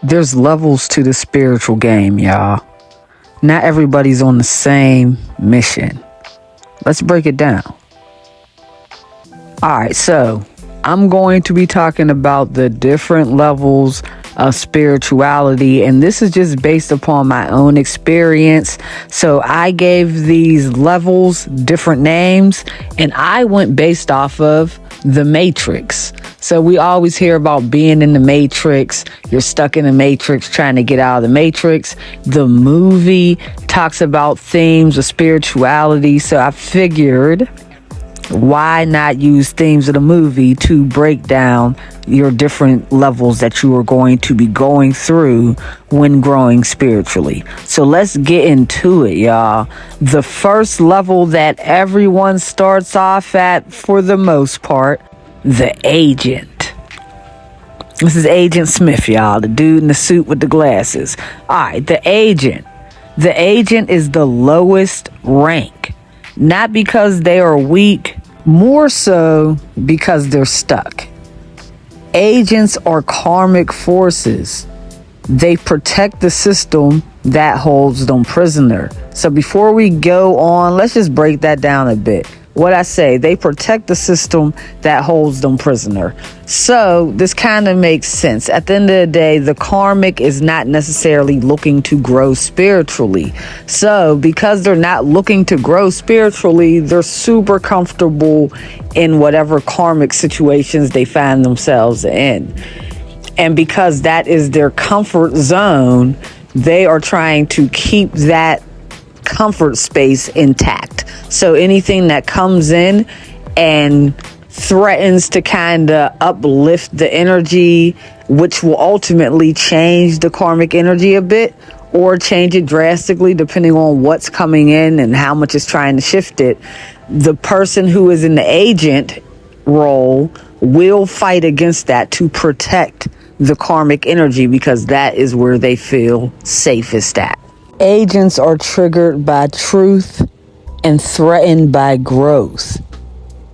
There's levels to the spiritual game, y'all. Not everybody's on the same mission. Let's break it down. Alright, so I'm going to be talking about the different levels of spirituality, and this is just based upon my own experience. So I gave these levels different names, and I went based off of the Matrix. So we always hear about being in the Matrix. You're stuck in the Matrix trying to get out of the Matrix. The movie talks about themes of spirituality, so I figured, why not use themes of the movie to break down your different levels that you are going to be going through when growing spiritually? So let's get into it, y'all. The first level that everyone starts off at, for the most part, the agent. This is Agent Smith, y'all, the dude in the suit with the glasses. All right, the agent. The agent is the lowest rank. Not because they are weak, more so because they're stuck. Agents are karmic forces. They protect the system that holds them prisoner. So before we go on, let's just break that down a bit. What I say, they protect the system that holds them prisoner. So this kind of makes sense. At the end of the day, the karmic is not necessarily looking to grow spiritually. So because they're not looking to grow spiritually, they're super comfortable in whatever karmic situations they find themselves in. And because that is their comfort zone, they are trying to keep that comfort space intact. So anything that comes in and threatens to kind of uplift the energy, which will ultimately change the karmic energy a bit or change it drastically depending on what's coming in and how much is trying to shift it, the person who is in the agent role will fight against that to protect the karmic energy, because that is where they feel safest at. Agents are triggered by truth and threatened by growth.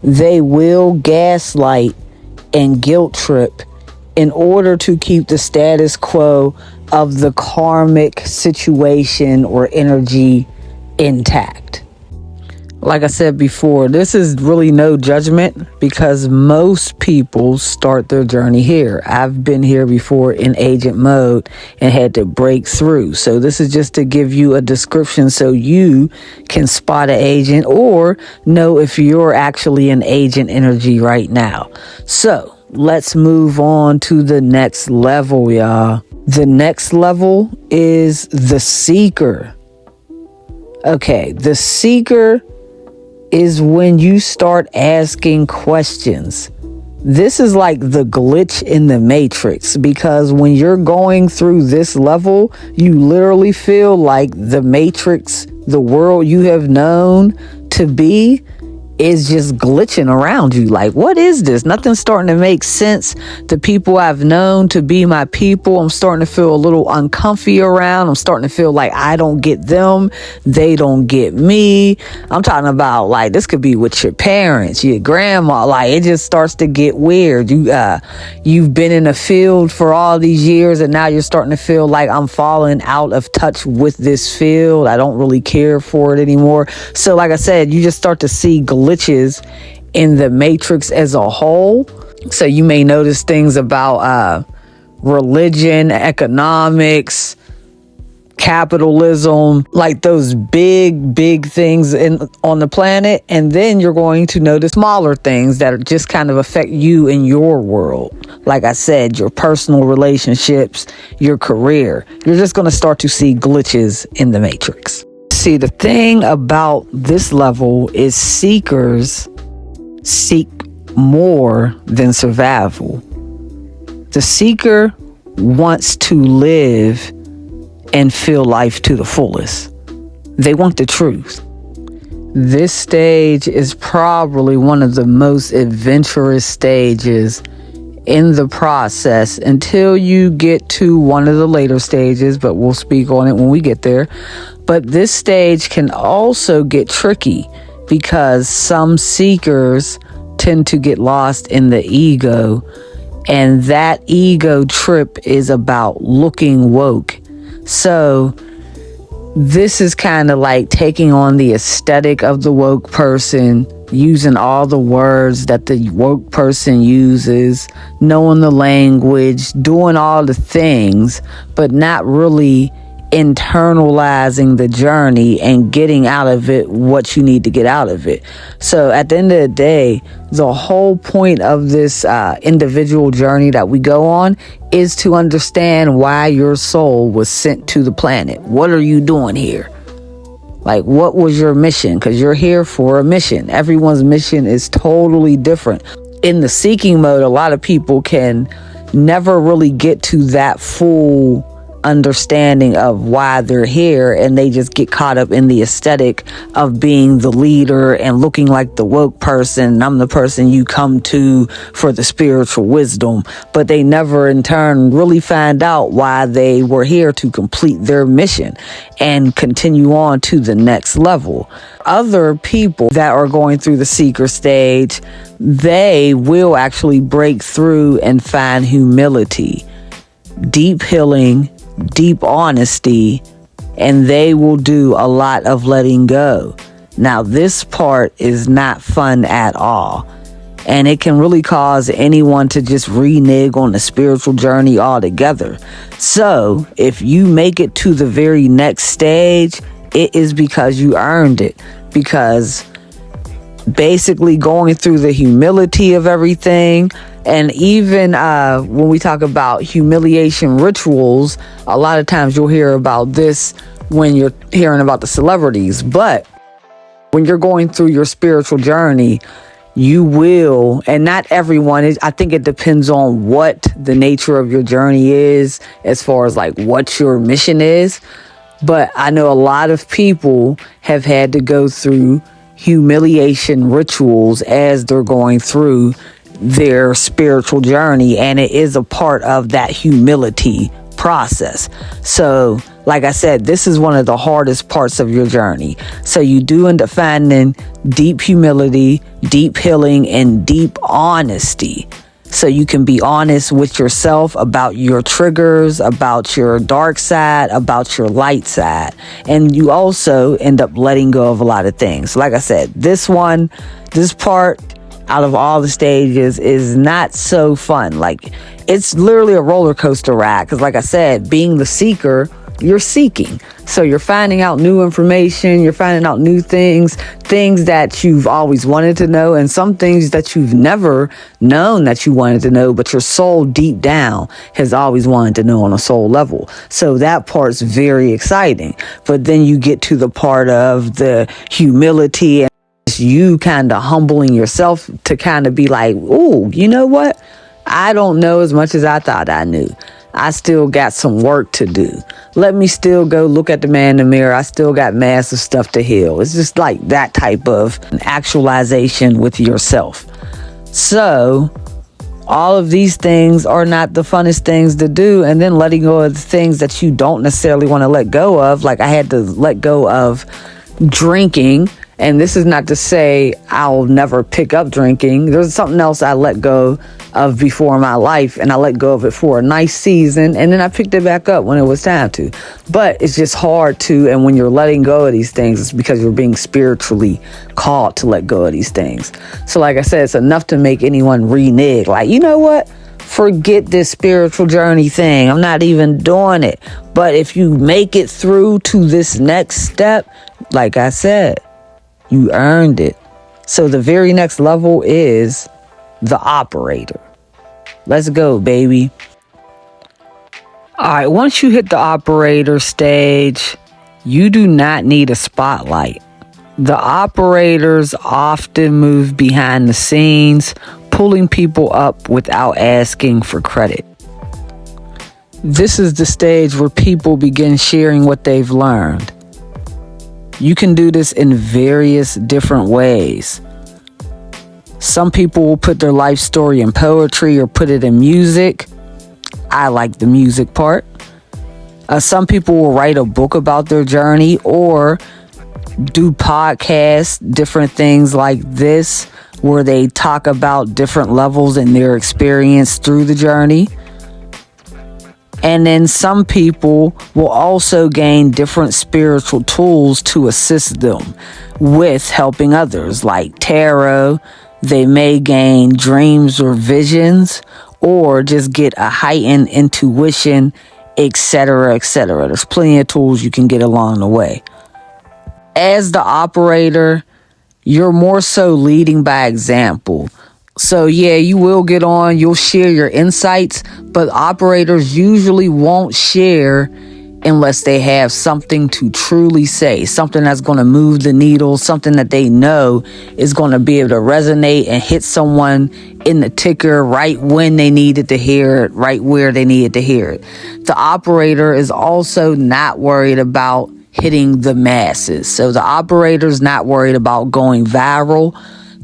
They will gaslight and guilt trip in order to keep the status quo of the karmic situation or energy intact. Like I said before, this is really no judgment because most people start their journey here. I've been here before in agent mode and had to break through. So this is just to give you a description so you can spot an agent or know if you're actually an agent energy right now. So let's move on to the next level, y'all. The next level is the seeker. Okay, the seeker is when you start asking questions. This is like the glitch in the Matrix, because when you're going through this level, you literally feel like the Matrix, the world you have known to be, is just glitching around you. Like, what is this? Nothing's starting to make sense. The people I've known to be my people, I'm starting to feel a little uncomfy around. I'm starting to feel like I don't get them, they don't get me. I'm talking about, like, this could be with your parents, your grandma. Like, it just starts to get weird. You've been in a field for all these years, and now you're starting to feel like I'm falling out of touch with this field. I don't really care for it anymore. So like I said, you just start to see glitches in the Matrix as a whole. So you may notice things about religion, economics, capitalism, like those big things on the planet. And then you're going to notice smaller things that just kind of affect you in your world. Like I said, your personal relationships, your career. You're just going to start to see glitches in the Matrix. See, the thing about this level is seekers seek more than survival. The seeker wants to live and feel life to the fullest. They want the truth. This stage is probably one of the most adventurous stages in the process until you get to one of the later stages, but we'll speak on it when we get there. But this stage can also get tricky because some seekers tend to get lost in the ego And that ego trip is about looking woke. So this is kind of like taking on the aesthetic of the woke person, using all the words that the woke person uses, knowing the language, doing all the things, but not really internalizing the journey and getting out of it what you need to get out of it. So at the end of the day, the whole point of this individual journey that we go on is to understand why your soul was sent to the planet. What are you doing here? Like, what was your mission? Because you're here for a mission. Everyone's mission is totally different. In the seeking mode, a lot of people can never really get to that full understanding of why they're here, and they just get caught up in the aesthetic of being the leader and looking like the woke person. I'm the person you come to for the spiritual wisdom, but they never in turn really find out why they were here to complete their mission and continue on to the next level. Other people that are going through the seeker stage, they will actually break through and find humility, deep healing, deep honesty, and they will do a lot of letting go. Now, this part is not fun at all, and it can really cause anyone to just renege on the spiritual journey altogether. So, if you make it to the very next stage, it is because you earned it. Because basically going through the humility of everything, and even when we talk about humiliation rituals, a lot of times you'll hear about this when you're hearing about the celebrities. But when you're going through your spiritual journey, you will, and not everyone is, I think it depends on what the nature of your journey is, as far as like what your mission is. But I know a lot of people have had to go through humiliation rituals as they're going through their spiritual journey, and it is a part of that humility process. So like I said, this is one of the hardest parts of your journey. So you do end up finding deep humility, deep healing, and deep honesty. So you can be honest with yourself about your triggers, about your dark side, about your light side. And you also end up letting go of a lot of things. Like I said, this part out of all the stages is not so fun. Like, it's literally a roller coaster ride. Because like I said, being the seeker, you're seeking. So you're finding out new information, you're finding out new things that you've always wanted to know, and some things that you've never known that you wanted to know, but your soul deep down has always wanted to know on a soul level. So that part's very exciting. But then you get to the part of the humility, and you kind of humbling yourself to kind of be like, ooh, you know what? I don't know as much as I thought I knew. I still got some work to do. Let me still go look at the man in the mirror. I still got massive stuff to heal. It's just like that type of actualization with yourself. So all of these things are not the funnest things to do. And then letting go of the things that you don't necessarily want to let go of. Like, I had to let go of drinking. And this is not to say I'll never pick up drinking. There's something else I let go of before in my life, and I let go of it for a nice season, and then I picked it back up when it was time to. But it's just hard to, and when you're letting go of these things, it's because you're being spiritually called to let go of these things. So like I said, it's enough to make anyone renege. Like, you know what? Forget this spiritual journey thing. I'm not even doing it. But if you make it through to this next step, like I said, you earned it. So the very next level is the operator. Let's go, baby. All right, once you hit the operator stage, you do not need a spotlight. The operators often move behind the scenes, pulling people up without asking for credit. This is the stage where people begin sharing what they've learned. You can do this in various different ways. Some people will put their life story in poetry or put it in music. I like the music part. Some people will write a book about their journey or do podcasts, different things like this, where they talk about different levels and their experience through the journey. And then some people will also gain different spiritual tools to assist them with helping others, like tarot. They may gain dreams or visions, or just get a heightened intuition, etc., etc. There's plenty of tools you can get along the way. As the operator, you're more so leading by example. So yeah, you will get on, you'll share your insights, but operators usually won't share unless they have something to truly say, something that's going to move the needle, something that they know is going to be able to resonate and hit someone in the ticker right when they needed to hear it, right where they needed to hear it. The operator is also not worried about hitting the masses. So the operator's not worried about going viral.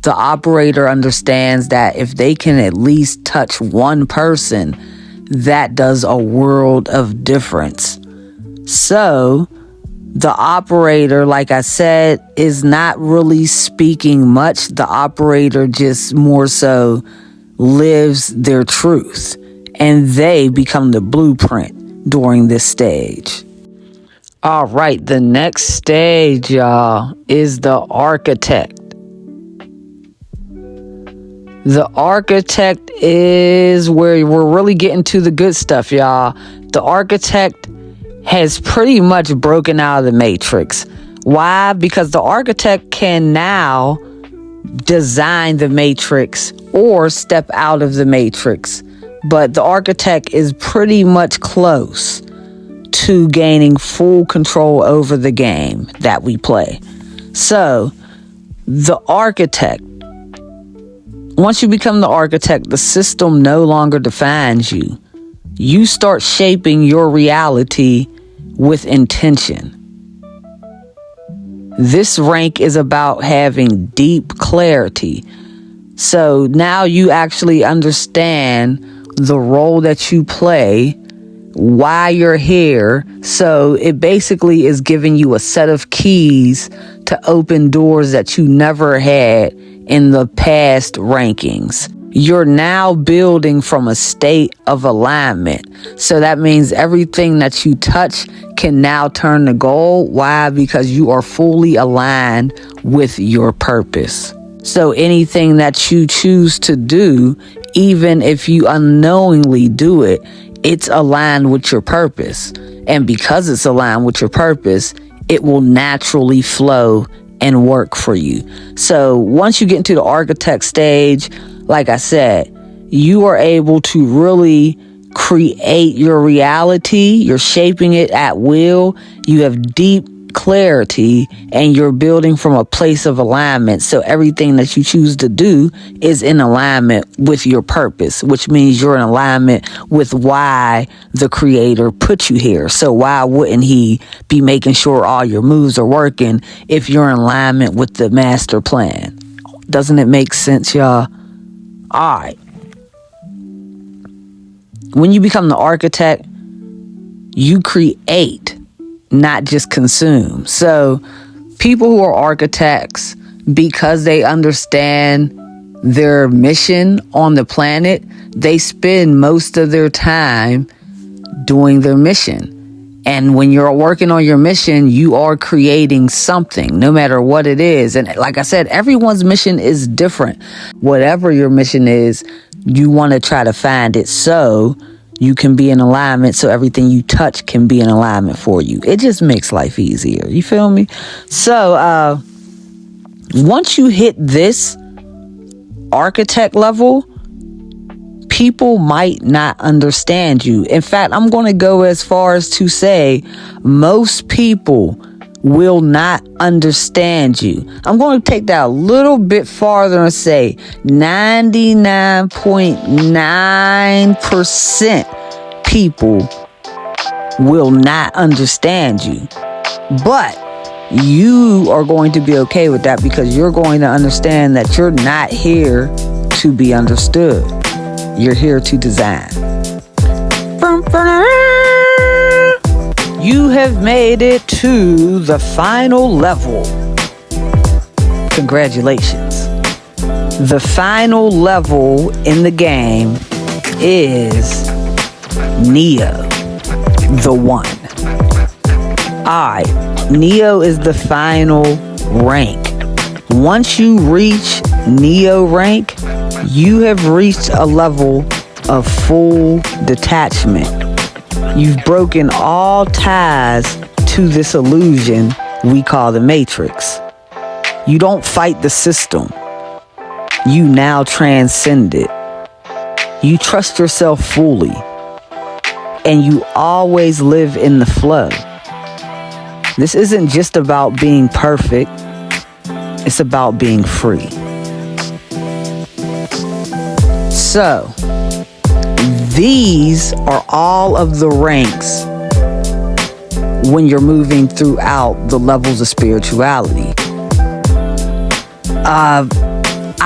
The operator understands that if they can at least touch one person, that does a world of difference. So the operator, like I said, is not really speaking much. The operator just more so lives their truth, and they become the blueprint during this stage. All right, the next stage, y'all, is the architect. The architect is where we're really getting to the good stuff, y'all. The architect has pretty much broken out of the matrix. Why? Because the architect can now design the matrix or step out of the matrix. But the architect is pretty much close to gaining full control over the game that we play. So, the architect, once you become the architect, the system no longer defines you. You start shaping your reality with intention. This rank is about having deep clarity. So now you actually understand the role that you play, why you're here. So it basically is giving you a set of keys to open doors that you never had in the past rankings. You're now building from a state of alignment. So that means everything that you touch can now turn to gold. Why? Because you are fully aligned with your purpose. So anything that you choose to do, even if you unknowingly do it, it's aligned with your purpose. And because it's aligned with your purpose, it will naturally flow and work for you. So once you get into the architect stage, like I said, you are able to really create your reality. You're shaping it at will. You have deep clarity, and you're building from a place of alignment. So everything that you choose to do is in alignment with your purpose, which means you're in alignment with why the creator put you here. So why wouldn't he be making sure all your moves are working if you're in alignment with the master plan? Doesn't it make sense, y'all? All right. When you become the architect, you create, not just consume. So people who are architects, because they understand their mission on the planet, they spend most of their time doing their mission. And when you're working on your mission, you are creating something, no matter what it is. And like I said, everyone's mission is different. Whatever your mission is, you want to try to find it so you can be in alignment, so everything you touch can be in alignment for you. It just makes life easier. You feel me? So once you hit this architect level, people might not understand you. In fact, I'm going to go as far as to say most people will not understand you. I'm going to take that a little bit farther and say 99.9% people will not understand you. But you are going to be okay with that, because you're going to understand that you're not here to be understood. You're here to design. You have made it to the final level. Congratulations. The final level in the game is Neo, the one. Alright, Neo is the final rank. Once you reach Neo rank, you have reached a level of full detachment. You've broken all ties to this illusion we call the Matrix. You don't fight the system. You now transcend it. You trust yourself fully. And you always live in the flow. This isn't just about being perfect. It's about being free. So, these are all of the ranks when you're moving throughout the levels of spirituality.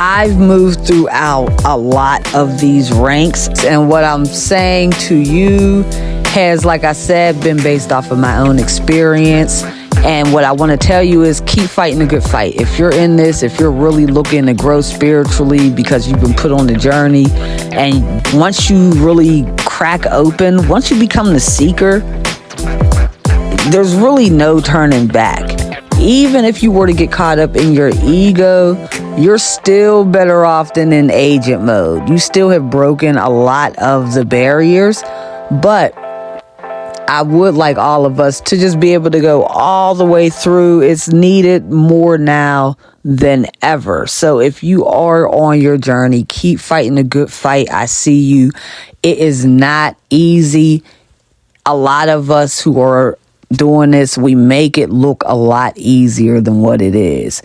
I've moved throughout a lot of these ranks, and what I'm saying to you has, like I said, been based off of my own experience. And what I want to tell you is keep fighting a good fight. If you're in this, if you're really looking to grow spiritually because you've been put on the journey, and once you really crack open, once you become the seeker, there's really no turning back. Even if you were to get caught up in your ego, you're still better off than in agent mode. You still have broken a lot of the barriers, but I would like all of us to just be able to go all the way through. It's needed more now than ever. So if you are on your journey, keep fighting a good fight. I see you. It is not easy. A lot of us who are doing this, we make it look a lot easier than what it is.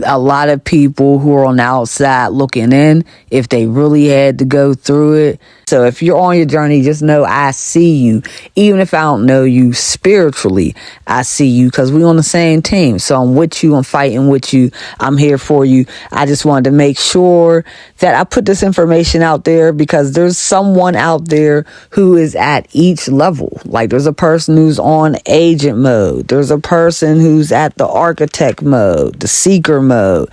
A lot of people who are on the outside looking in, if they really had to go through it. So if you're on your journey, just know I see you. Even if I don't know you spiritually, I see you because we're on the same team. So I'm with you. I'm fighting with you. I'm here for you. I just wanted to make sure that I put this information out there because there's someone out there who is at each level. Like there's a person who's on agent mode. There's a person who's at the architect mode, the seeker mode.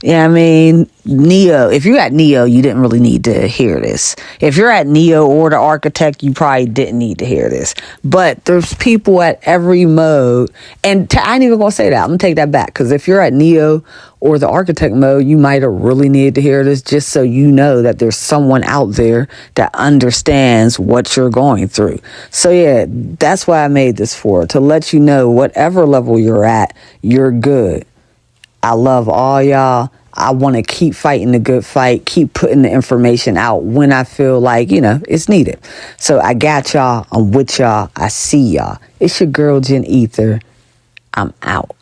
Yeah, I mean, Neo. If you're at Neo, you didn't really need to hear this. If you're at Neo or the architect, you probably didn't need to hear this. But there's people at every mode. And I ain't even going to say that. I'm going to take that back. Because if you're at Neo or the architect mode, you might have really needed to hear this just so you know that there's someone out there that understands what you're going through. So yeah, that's why I made this for, to let you know whatever level you're at, you're good. I love all y'all. I want to keep fighting the good fight, keep putting the information out when I feel like, it's needed. So I got y'all. I'm with y'all. I see y'all. It's your girl, Jen Ether. I'm out.